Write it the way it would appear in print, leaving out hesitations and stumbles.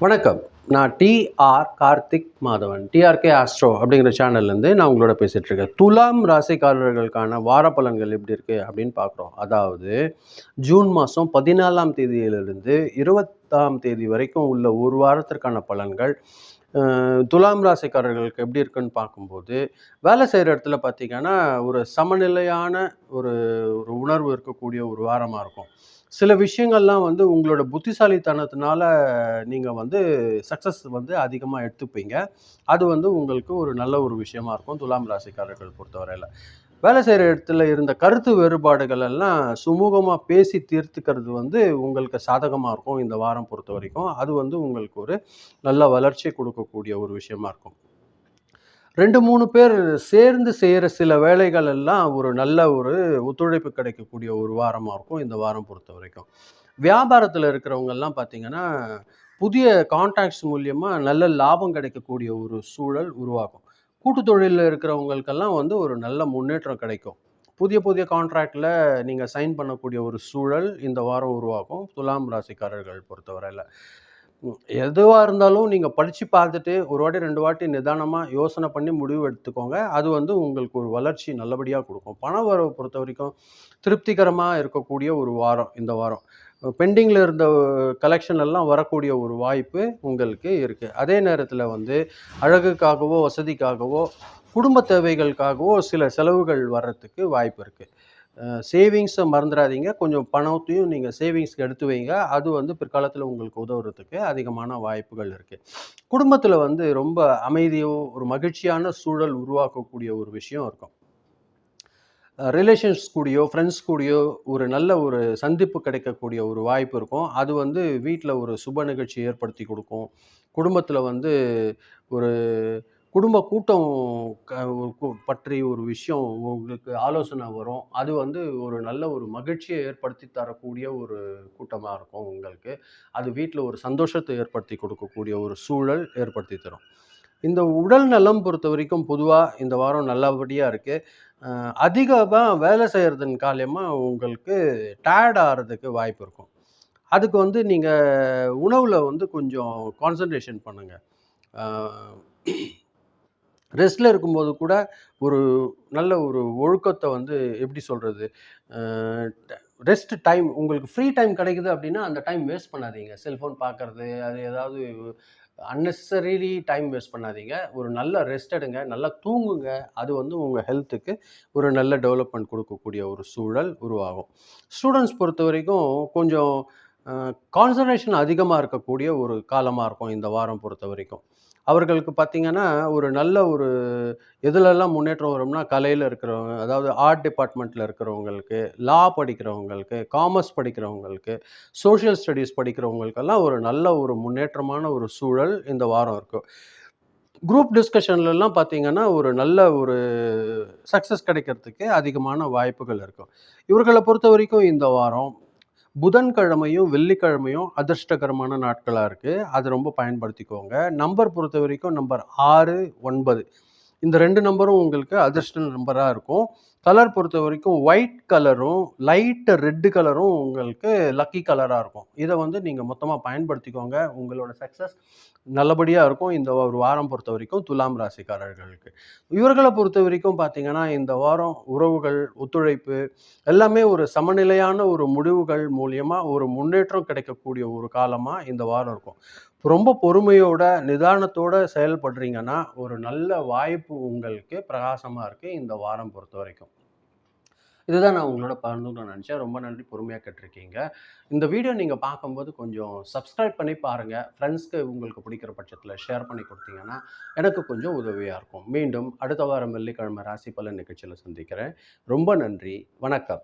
வணக்கம். நான் TR Karthik Madhavan. TRK Astro அப்படிங்கிற சேனல்லேருந்து நான் உங்களோட பேசிகிட்டு இருக்கேன். துலாம் ராசிக்காரர்களுக்கான வார பலன்கள் எப்படி இருக்குது அப்படின்னு பார்க்குறோம். அதாவது ஜூன் மாதம் 14ஆம் தேதியிலிருந்து 20ஆம் தேதி வரைக்கும் உள்ள ஒரு வாரத்திற்கான பலன்கள் துலாம் ராசிக்காரர்களுக்கு எப்படி இருக்குன்னு பார்க்கும்போது, வேலை செய்கிற இடத்துல பார்த்திங்கன்னா ஒரு சமநிலையான ஒரு ஒரு உணர்வு இருக்கக்கூடிய ஒரு வாரமாக இருக்கும். சில விஷயங்கள்லாம் உங்களோட புத்திசாலித்தனத்தினால நீங்கள் சக்ஸஸ் அதிகமாக எடுத்துப்பீங்க. அது உங்களுக்கு ஒரு நல்ல ஒரு விஷயமா இருக்கும் துலாம் ராசிக்காரர்கள் பொறுத்தவரையில். வேலை செய்கிற இடத்துல இருந்த கருத்து வேறுபாடுகள் எல்லாம் சுமூகமாக பேசி தீர்த்துக்கிறது உங்களுக்கு சாதகமாக இருக்கும் இந்த வாரம் பொறுத்த வரைக்கும். அது உங்களுக்கு ஒரு நல்ல வளர்ச்சி கொடுக்கக்கூடிய ஒரு விஷயமா இருக்கும். 2, 3 பேர் சேர்ந்து செய்கிற சில வேலைகள் எல்லாம் ஒரு நல்ல ஒரு ஒத்துழைப்பு கிடைக்கக்கூடிய ஒரு வாரமாக இருக்கும் இந்த வாரம் பொறுத்த வரைக்கும். வியாபாரத்தில் இருக்கிறவங்கெல்லாம் பார்த்தீங்கன்னா, புதிய கான்டாக்ட்ஸ் மூலியமாக நல்ல லாபம் கிடைக்கக்கூடிய ஒரு சூழல் உருவாகும். கூட்டு தொழிலில் இருக்கிறவங்களுக்கெல்லாம் ஒரு நல்ல முன்னேற்றம் கிடைக்கும். புதிய புதிய கான்ட்ராக்டில் நீங்கள் சைன் பண்ணக்கூடிய ஒரு சூழல் இந்த வாரம் உருவாகும் துலாம் ராசிக்காரர்கள் பொறுத்தவரையில். எதுவாக இருந்தாலும் நீங்கள் படித்து பார்த்துட்டு ஒரு வாட்டி 2 வாட்டி நிதானமாக யோசனை பண்ணி முடிவு எடுத்துக்கோங்க. அது உங்களுக்கு ஒரு வளர்ச்சி நல்லபடியாக கொடுக்கும். பண வரவு பொறுத்த வரைக்கும் திருப்திகரமாக இருக்கக்கூடிய ஒரு வாரம் இந்த வாரம். பெண்டிங்கில் இருந்த கலெக்ஷன் எல்லாம் வரக்கூடிய ஒரு வாய்ப்பு உங்களுக்கு இருக்குது. அதே நேரத்தில் அழகுக்காகவோ வசதிக்காகவோ குடும்ப தேவைகளுக்காகவோ சில செலவுகள் வர்றதுக்கு வாய்ப்பு இருக்குது. சேவிங்ஸை மறந்துடாதீங்க. கொஞ்சம் பணத்தையும் நீங்கள் சேவிங்ஸ்க்கு எடுத்து வைங்க. அது பிற்காலத்தில் உங்களுக்கு உதவுறதுக்கு அதிகமான வாய்ப்புகள் இருக்குது. குடும்பத்தில் ரொம்ப அமைதியோ ஒரு மகிழ்ச்சியான சூழல் உருவாக்கக்கூடிய ஒரு விஷயம் இருக்கும். ரிலேஷன்ஸ் கூடயோ ஃப்ரெண்ட்ஸ் கூடயோ ஒரு நல்ல ஒரு சந்திப்பு கிடைக்கக்கூடிய ஒரு வாய்ப்பு இருக்கும். அது வீட்டில் ஒரு சுப நிகழ்ச்சி ஏற்படுத்தி கொடுக்கும். குடும்பத்தில் ஒரு குடும்ப கூட்டம் பற்றி ஒரு விஷயம் உங்களுக்கு ஆலோசனை வரும். அது ஒரு நல்ல ஒரு மகிழ்ச்சியை ஏற்படுத்தி தரக்கூடிய ஒரு கூட்டமாக இருக்கும் உங்களுக்கு. அது வீட்டில் ஒரு சந்தோஷத்தை ஏற்படுத்தி கொடுக்கக்கூடிய ஒரு சூழல் ஏற்படுத்தி தரும். இந்த உடல் நலம் பொறுத்த வரைக்கும் பொதுவாக இந்த வாரம் நல்லபடியாக இருக்குது. அதிகமாக வேலை செய்கிறதன் காரணமாக உங்களுக்கு டயர்ட் ஆகிறதுக்கு வாய்ப்பு இருக்கும். அதுக்கு நீங்கள் உணவில் கொஞ்சம் கான்சன்ட்ரேஷன் பண்ணுங்கள். ரெஸ்ட்டில் இருக்கும்போது கூட ஒரு நல்ல ஒரு ஒழுக்கத்தை எப்படி சொல்கிறது, ரெஸ்ட் டைம் உங்களுக்கு ஃப்ரீ டைம் கிடைக்குது அப்படின்னா அந்த டைம் வேஸ்ட் பண்ணாதீங்க. செல்ஃபோன் பார்க்குறது, அது ஏதாவது அன்னெசரிலி டைம் வேஸ்ட் பண்ணாதீங்க. ஒரு நல்ல ரெஸ்ட் எடுங்க, நல்லா தூங்குங்க. அது உங்கள் ஹெல்த்துக்கு ஒரு நல்ல டெவலப்மெண்ட் கொடுக்கக்கூடிய ஒரு சூழல் உருவாகும். ஸ்டூடெண்ட்ஸ் பொறுத்த வரைக்கும் கொஞ்சம் கான்சன்ட்ரேஷன் அதிகமாக இருக்கக்கூடிய ஒரு காலமாக இருக்கும் இந்த வாரம் பொறுத்த வரைக்கும். அவர்களுக்கு பார்த்தீங்கன்னா, ஒரு நல்ல ஒரு எதுலெல்லாம் முன்னேற்றம் வரும்னா, கலையில இருக்கிறவங்க, அதாவது ஆர்ட் டிபார்ட்மெண்ட்டில் இருக்கிறவங்களுக்கு, லா படிக்கிறவங்களுக்கு, காமர்ஸ் படிக்கிறவங்களுக்கு, சோஷியல் ஸ்டடீஸ் படிக்கிறவங்களுக்கெல்லாம் ஒரு நல்ல ஒரு முன்னேற்றமான ஒரு சூழல் இந்த வாரம் இருக்கும். குரூப் டிஸ்கஷன்லலாம் பார்த்தீங்கன்னா, ஒரு நல்ல ஒரு சக்ஸஸ் கிடைக்கிறதுக்கு அதிகமான வாய்ப்புகள் இருக்கும். இவர்கள பொறுத்தவரைக்கும் இந்த வாரம் புதன்கிழமையும் வெள்ளிக்கிழமையும் அதிர்ஷ்டகரமான நாட்களாக இருக்குது. அது ரொம்ப பயன்படுத்திக்கோங்க. நம்பர் பொறுத்த வரைக்கும் நம்பர் 6, 9 இந்த 2 நம்பரும் உங்களுக்கு அதிர்ஷ்ட நம்பராக இருக்கும். கலர் பொறுத்த வரைக்கும் ஒயிட் கலரும் லைட் ரெட் கலரும் உங்களுக்கு லக்கி கலராக இருக்கும். இதை நீங்கள் மொத்தமாக பயன்படுத்திக்கோங்க. உங்களோட சக்ஸஸ் நல்லபடியாக இருக்கும் இந்த ஒரு வாரம் பொறுத்த வரைக்கும் துலாம் ராசிக்காரர்களுக்கு. இவர்களை பொறுத்த வரைக்கும் பார்த்தீங்கன்னா, இந்த வாரம் உறவுகள், ஒத்துழைப்பு எல்லாமே ஒரு சமநிலையான ஒரு முடிவுகள் மூலியமாக ஒரு முன்னேற்றம் கிடைக்கக்கூடிய ஒரு காலமாக இந்த வாரம் இருக்கும். ரொம்ப பொறுமையோட, நிதானத்தோட செயல்படுறீங்கன்னா, ஒரு நல்ல வாய்ப்பு உங்களுக்கு பிரகாசமா இருக்கு இந்த வாரம் பொறுத்தவரைக்கும். இதுதான் நான் உங்களோட பகிர்ந்துக்கணும்னு நினச்சேன். ரொம்ப நன்றி பொறுமையா கேட்டிருக்கீங்க. இந்த வீடியோ நீங்க பார்க்கும்போது கொஞ்சம் சப்ஸ்கிரைப் பண்ணி பாருங்க. ஃப்ரெண்ட்ஸ்க்கு உங்களுக்கு பிடிக்கிற பட்சத்தில ஷேர் பண்ணி குடுத்தீங்கன்னா, எனக்கு கொஞ்சம் உதவியா இருக்கும். மீண்டும் அடுத்த வாரம் வெள்ளிக்கிழமை ராசி பலன் நிகழ்ச்சியில சந்திக்கிறேன். ரொம்ப நன்றி. வணக்கம்.